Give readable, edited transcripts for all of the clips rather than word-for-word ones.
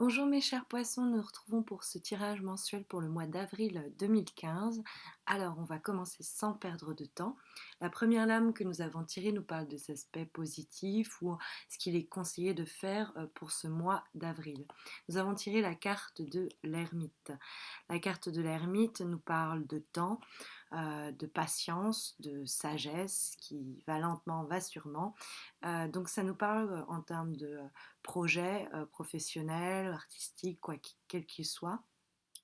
Bonjour mes chers poissons, nous nous retrouvons pour ce tirage mensuel pour le mois d'avril 2015. Alors on va commencer sans perdre de temps. La première lame que nous avons tirée nous parle de cet aspect positif ou ce qu'il est conseillé de faire pour ce mois d'avril. Nous avons tiré la carte de l'ermite. La carte de l'ermite nous parle de temps, de patience, de sagesse qui va lentement, va sûrement. Donc ça nous parle en termes de projet professionnel, artistique, quel qu'il soit,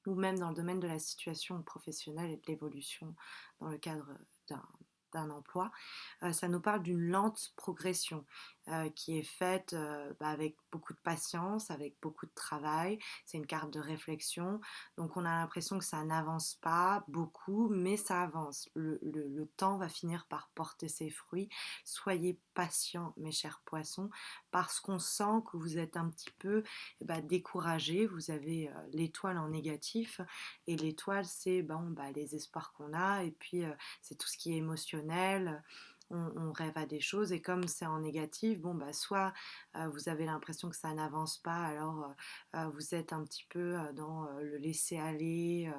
ou même dans le domaine de la situation professionnelle et de l'évolution dans le cadre d'un d'un emploi, ça nous parle d'une lente progression qui est faite avec beaucoup de patience, avec beaucoup de travail. C'est une carte de réflexion. Donc on a l'impression que ça n'avance pas beaucoup, mais ça avance. Le temps va finir par porter ses fruits. Soyez patients, mes chers poissons, parce qu'on sent que vous êtes un petit peu découragé. Vous avez l'étoile en négatif. Et l'étoile, c'est les espoirs qu'on a. Et puis, c'est tout ce qui est émotionnel. On rêve à des choses et comme c'est en négatif, soit vous avez l'impression que ça n'avance pas, alors vous êtes un petit peu dans le laisser aller,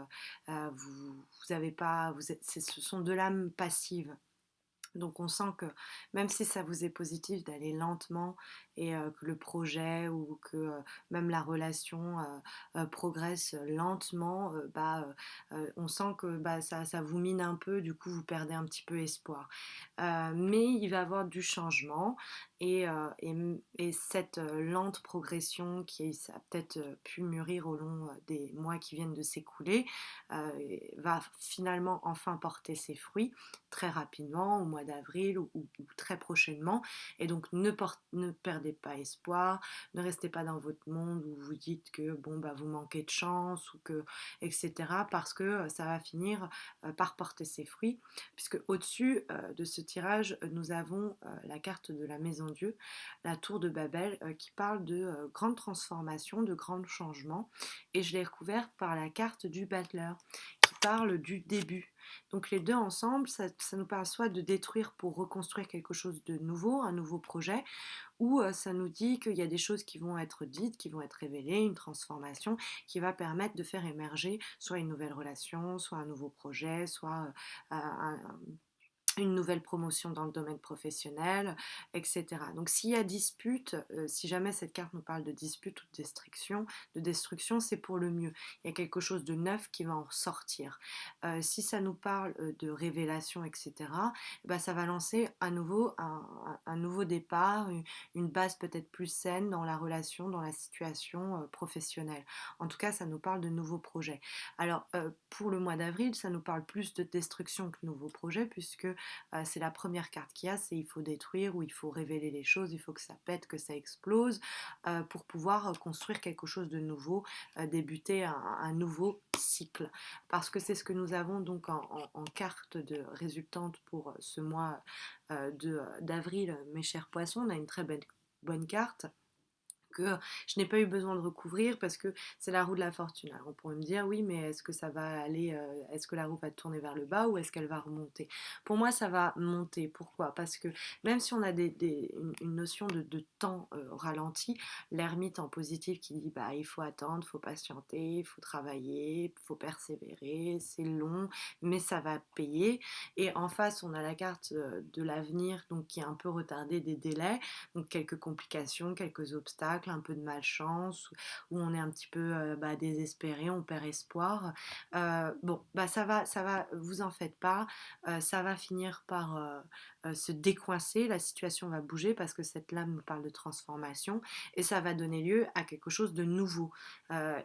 vous avez pas, ce sont de l'âme passive. Donc on sent que même si ça vous est positif d'aller lentement et que le projet ou que même la relation progresse lentement, on sent que ça vous mine un peu, du coup vous perdez un petit peu espoir. Mais il va y avoir du changement et cette lente progression qui a peut-être pu mûrir au long des mois qui viennent de s'écouler euh, va finalement enfin porter ses fruits très rapidement, au mois d'avril ou très prochainement. Et donc ne perdez pas espoir, ne restez pas dans votre monde où vous dites que vous manquez de chance ou que etc. Parce que ça va finir par porter ses fruits, puisque au-dessus de ce tirage, nous avons la carte de la Maison Dieu, la tour de Babel, qui parle de grandes transformations, de grands changements, et je l'ai recouverte par la carte du Battleur, qui parle du début. Donc les deux ensemble, ça nous parle soit de détruire pour reconstruire quelque chose de nouveau, un nouveau projet, ou ça nous dit qu'il y a des choses qui vont être dites, qui vont être révélées, une transformation qui va permettre de faire émerger soit une nouvelle relation, soit un nouveau projet, soit une nouvelle promotion dans le domaine professionnel, etc. Donc s'il y a dispute, si jamais cette carte nous parle de dispute ou de destruction, c'est pour le mieux. Il y a quelque chose de neuf qui va en sortir. Si ça nous parle de révélation, etc., ça va lancer à nouveau un nouveau départ, une base peut-être plus saine dans la relation, dans la situation professionnelle. En tout cas, ça nous parle de nouveaux projets. Alors, pour le mois d'avril, ça nous parle plus de destruction que de nouveaux projets, puisque c'est la première carte qu'il y a, c'est il faut détruire ou il faut révéler les choses, il faut que ça pète, que ça explose pour pouvoir construire quelque chose de nouveau, débuter un nouveau cycle. Parce que c'est ce que nous avons donc en carte de résultante pour ce mois d'avril, mes chers poissons. On a une très bonne carte que je n'ai pas eu besoin de recouvrir parce que c'est la roue de la fortune. Alors on pourrait me dire oui, mais est-ce que ça va aller, est-ce que la roue va tourner vers le bas ou est-ce qu'elle va remonter? Pour moi, ça va monter. Pourquoi? Parce que même si on a une notion de temps ralenti, l'ermite en positif qui dit il faut attendre, il faut patienter, il faut travailler, il faut persévérer, c'est long, mais ça va payer. Et en face, on a la carte de l'avenir, donc qui est un peu retardée des délais, donc quelques complications, quelques obstacles, un peu de malchance, où on est un petit peu désespéré, on perd espoir. Ça va, vous en faites pas, ça va finir par se décoincer, la situation va bouger parce que cette lame nous parle de transformation et ça va donner lieu à quelque chose de nouveau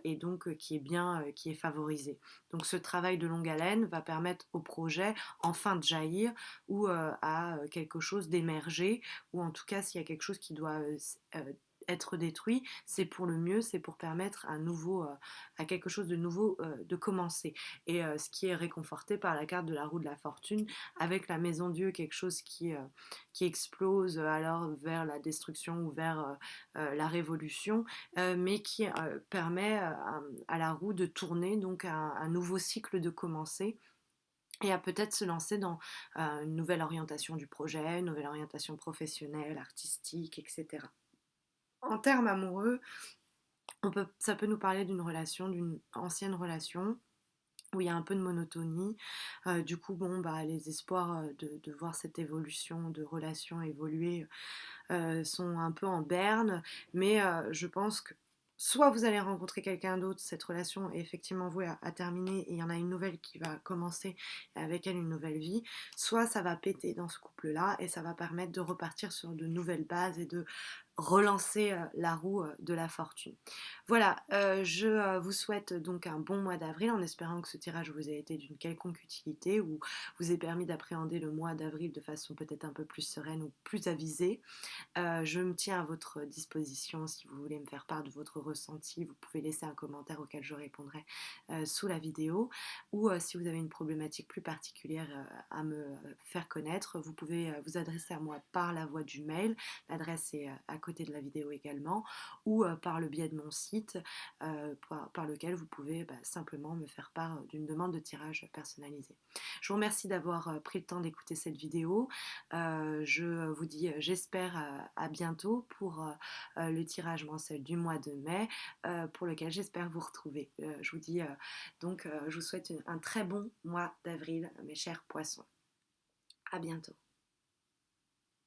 et donc qui est bien, qui est favorisé. Donc ce travail de longue haleine va permettre au projet enfin de jaillir ou à quelque chose d'émerger ou en tout cas s'il y a quelque chose qui doit être détruit, c'est pour le mieux, c'est pour permettre à quelque chose de nouveau de commencer. Et ce qui est réconforté par la carte de la roue de la fortune, avec la maison Dieu, quelque chose qui explose alors vers la destruction ou vers la révolution, mais qui permet à la roue de tourner, donc un nouveau cycle de commencer et à peut-être se lancer dans une nouvelle orientation du projet, une nouvelle orientation professionnelle, artistique, etc. En termes amoureux, Ça peut nous parler d'une relation, d'une ancienne relation où il y a un peu de monotonie. Du coup, bon, bah, les espoirs de voir cette évolution de relation évoluer sont un peu en berne, mais je pense que soit vous allez rencontrer quelqu'un d'autre, cette relation est effectivement vouée à terminer et il y en a une nouvelle qui va commencer et avec elle une nouvelle vie, soit ça va péter dans ce couple-là et ça va permettre de repartir sur de nouvelles bases et de relancer la roue de la fortune. Voilà, je vous souhaite donc un bon mois d'avril en espérant que ce tirage vous ait été d'une quelconque utilité ou vous ait permis d'appréhender le mois d'avril de façon peut-être un peu plus sereine ou plus avisée. Je me tiens à votre disposition si vous voulez me faire part de votre ressenti. Vous pouvez laisser un commentaire auquel je répondrai sous la vidéo. Ou si vous avez une problématique plus particulière à me faire connaître, vous pouvez vous adresser à moi par la voie du mail. L'adresse est à côté de la vidéo également. Ou par le biais de mon site par lequel vous pouvez simplement me faire part d'une demande de tirage personnalisé. Je vous remercie d'avoir pris le temps d'écouter cette vidéo. Je vous dis, j'espère à bientôt pour le tirage mensuel du mois de mai, pour lequel j'espère vous retrouver. Je vous dis je vous souhaite un très bon mois d'avril, mes chers poissons. À bientôt.